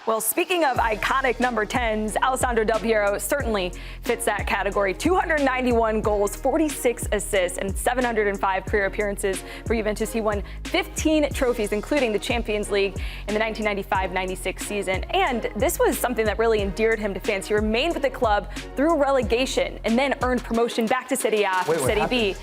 Well, speaking of iconic number 10s, Alessandro Del Piero certainly fits that category. 291 goals, 46 assists, and 705 career appearances for Juventus. He won 15 trophies, including the Champions League in the 1995-96 season. And this was something that really endeared him to fans. He remained with the club through relegation and then earned promotion back to Serie A from Serie B.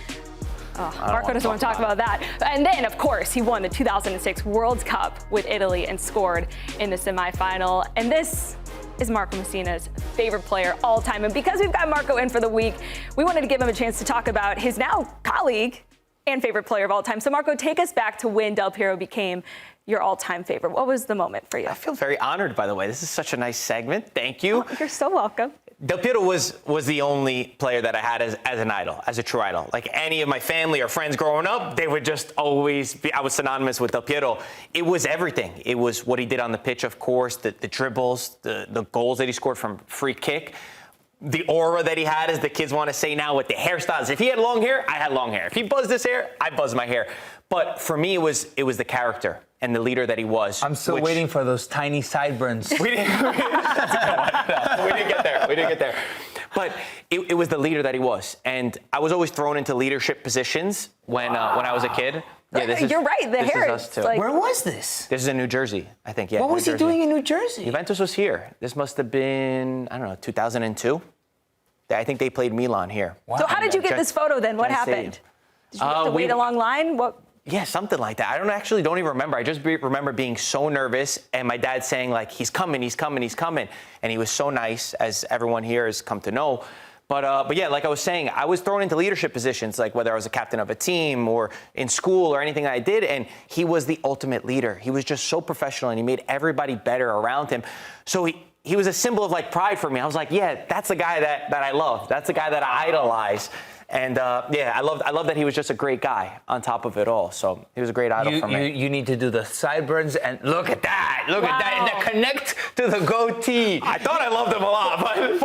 Oh, Marco doesn't want to talk about that. And then, of course, he won the 2006 World Cup with Italy and scored in the semifinal. And this is Marco Messina's favorite player all time. And because we've got Marco in for the week, we wanted to give him a chance to talk about his now colleague and favorite player of all time. So, Marco, take us back to when Del Piero became your all-time favorite. What was the moment for you? I feel very honored, by the way. This is such a nice segment. Thank you. Oh, you're so welcome. Del Piero was the only player that I had as an idol, as a true idol. Like any of my family or friends growing up, they would just always be, I was synonymous with Del Piero. It was everything. It was what he did on the pitch, of course, the dribbles, the goals that he scored from free kick, the aura that he had, as the kids want to say now, with the hairstyles. If he had long hair, I had long hair. If he buzzed his hair, I buzzed my hair. But for me, it was the character and the leader that he was. I'm still waiting for those tiny sideburns. We didn't get there. We didn't get there. But it was the leader that he was. And I was always thrown into leadership positions when I was a kid. Yeah, you're right. The hair is like... Where was this? This is in New Jersey, I think. Yeah. What was he doing in New Jersey? Juventus was here. This must have been, I don't know, 2002. I think they played Milan here. Wow. So how did you get this photo then? What happened? Did you have to wait a long line? What? Yeah, something like that. I don't even remember. I just remember being so nervous and my dad saying, like, he's coming, he's coming, he's coming. And he was so nice, as everyone here has come to know. But yeah, like I was saying, I was thrown into leadership positions, like whether I was a captain of a team or in school or anything I did. And he was the ultimate leader. He was just so professional and he made everybody better around him. So he was a symbol of like pride for me. I was like, yeah, that's the guy that I love. That's the guy that I idolize. And yeah, I love that he was just a great guy on top of it all. So he was a great idol for me. You need to do the sideburns and look at that. Look at that. And the connect to the goatee. I thought I loved him a lot, but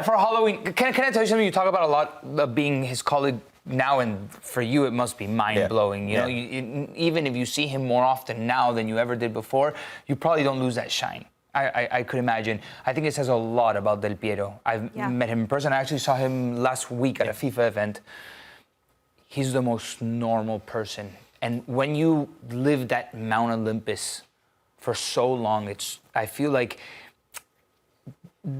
for Halloween, can I tell you something? You talk about a lot of being his colleague now, and for you, it must be mind-blowing. You know, even if you see him more often now than you ever did before, you probably don't lose that shine. I could imagine. I think it says a lot about Del Piero. I've met him in person. I actually saw him last week at a FIFA event. He's the most normal person. And when you live that Mount Olympus for so long, I feel like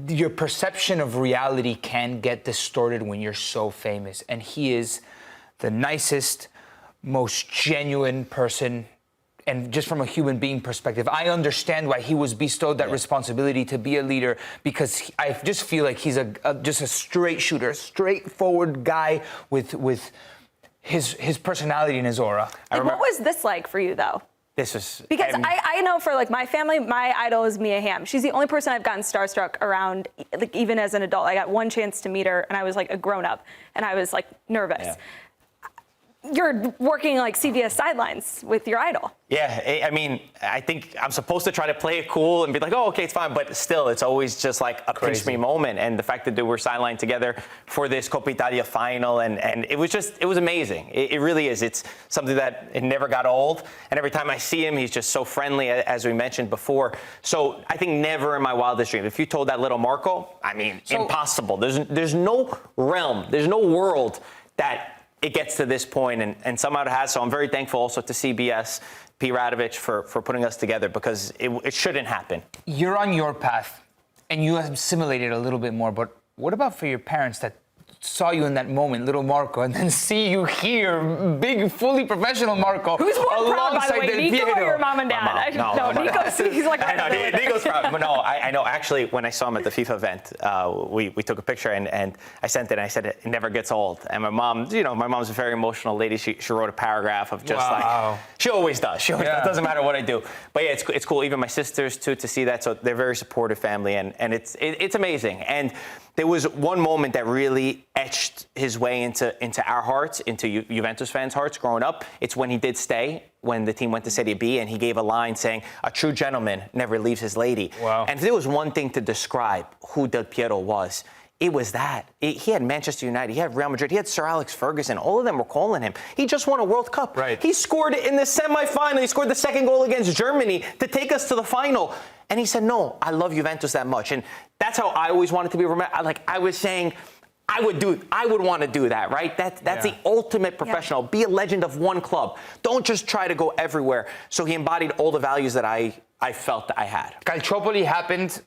your perception of reality can get distorted when you're so famous. And he is the nicest, most genuine person. And just from a human being perspective, I understand why he was bestowed that responsibility to be a leader, because I just feel like he's just a straight shooter, straightforward guy with his personality and his aura. What was this like for you, though? This is... Because I know for like my family, my idol is Mia Hamm. She's the only person I've gotten starstruck around, like even as an adult. I got one chance to meet her, and I was like a grown-up, and I was like nervous. Yeah. You're working like CBS sidelines with your idol. Yeah, I mean, I think I'm supposed to try to play it cool and be like, oh, okay, it's fine. But still, it's always just like a pinch me moment. And the fact that they were sidelined together for this Coppa Italia final, and it was amazing. It really is. It's something that it never got old. And every time I see him, he's just so friendly, as we mentioned before. So I think never in my wildest dream, if you told that little Marco, I mean, impossible. There's no realm, there's no world that it gets to this point, and somehow it has. So I'm very thankful also to CBS, P. Radovich, for putting us together, because it shouldn't happen. You're on your path, and you have assimilated a little bit more, but what about for your parents that saw you in that moment, little Marco, and then see you here, big, fully professional Marco, who's more proud, by the way, Nico or your mom and dad? No, Nico's, he's like... Nico's proud. But no, I know. Actually, when I saw him at the FIFA event, we took a picture, and I sent it, and I said, it never gets old. And my mom, you know, my mom's a very emotional lady. She wrote a paragraph of just like... She always does. She always does. It doesn't matter what I do. But yeah, it's cool. Even my sisters, too, to see that. So they're a very supportive family, and it's amazing. And there was one moment that really etched his way into our hearts, into Juventus fans' hearts growing up. It's when he did stay, when the team went to Serie B, and he gave a line saying, "A true gentleman never leaves his lady." Wow. And if there was one thing to describe who Del Piero was, It was that. He had Manchester United, he had Real Madrid, he had Sir Alex Ferguson. All of them were calling him. He just won a World Cup. Right. He scored in the semifinal. He scored the second goal against Germany to take us to the final. And he said, no, I love Juventus that much. And that's how I always wanted to be remembered. I was saying, I would want to do that, right? That's the ultimate professional. Be a legend of one club. Don't just try to go everywhere. So he embodied all the values that I felt that I had. Calciopoli happened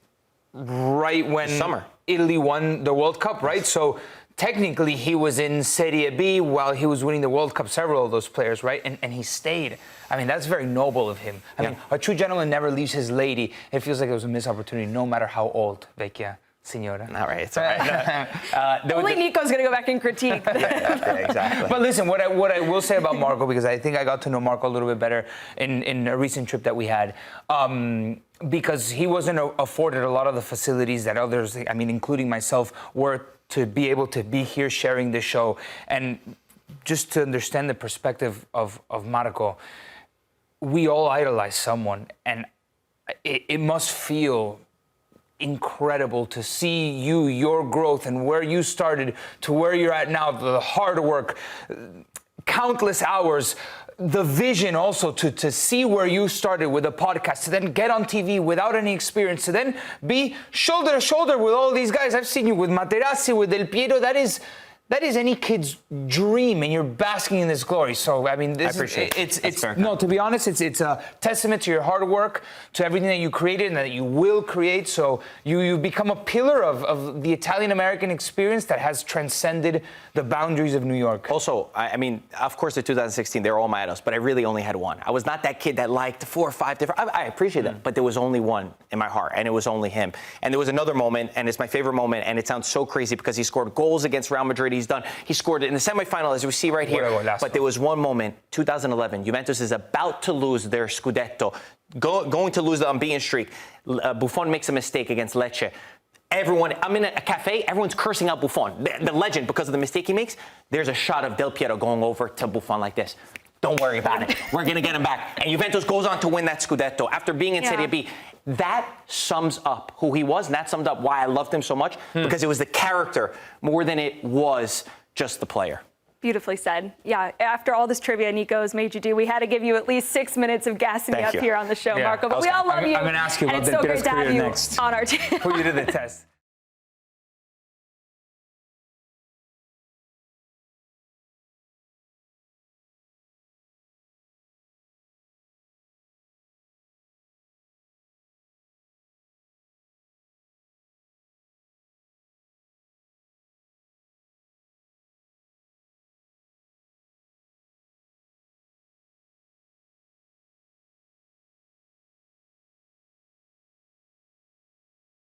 right when summer. Italy won the World Cup, right? So technically he was in Serie B while he was winning the World Cup, several of those players, right? And he stayed. I mean, that's very noble of him. I mean, a true gentleman never leaves his lady. It feels like it was a missed opportunity, no matter how old, Vecchia. Signora. All right, it's all right. Only Nico's going to go back and critique. Yeah, exactly. But listen, what I will say about Marco, because I think I got to know Marco a little bit better in a recent trip that we had, because he wasn't afforded a lot of the facilities that others, I mean, including myself, were to be able to be here sharing this show. And just to understand the perspective of Marco, we all idolize someone, and it must feel incredible to see your growth and where you started to where you're at now, the hard work, countless hours, the vision also to see where you started with a podcast, to then get on TV without any experience, to then be shoulder to shoulder with all these guys. I've seen you with Materazzi, with Del Piero. That is any kid's dream, and you're basking in this glory. So, I mean, this it's no, to be honest, it's a testament to your hard work, to everything that you created and that you will create. So you've become a pillar of the Italian-American experience that has transcended the boundaries of New York. Also, I mean, of course, in 2016, they were all my idols, but I really only had one. I was not that kid that liked 4 or 5 different. I appreciate that, but there was only one in my heart, and it was only him. And there was another moment, and it's my favorite moment, and it sounds so crazy because he scored goals against Real Madrid. He scored it in the semifinal, as we see right here. But there was one moment, 2011, Juventus is about to lose their Scudetto, going to lose the unbeaten streak. Buffon makes a mistake against Lecce. Everyone, I'm in a cafe, everyone's cursing out Buffon, the legend, because of the mistake he makes. There's a shot of Del Piero going over to Buffon like this. Don't worry about it. We're going to get him back. And Juventus goes on to win that Scudetto after being in Serie B. That sums up who he was, and that summed up why I loved him so much, because it was the character more than it was just the player. Beautifully said. Yeah, after all this trivia Nico's made you do, we had to give you at least 6 minutes of gassing me up here on the show, Marco. But we all love you. I'm going to ask you about Del Piero's career career next. On our team. Put you to the test.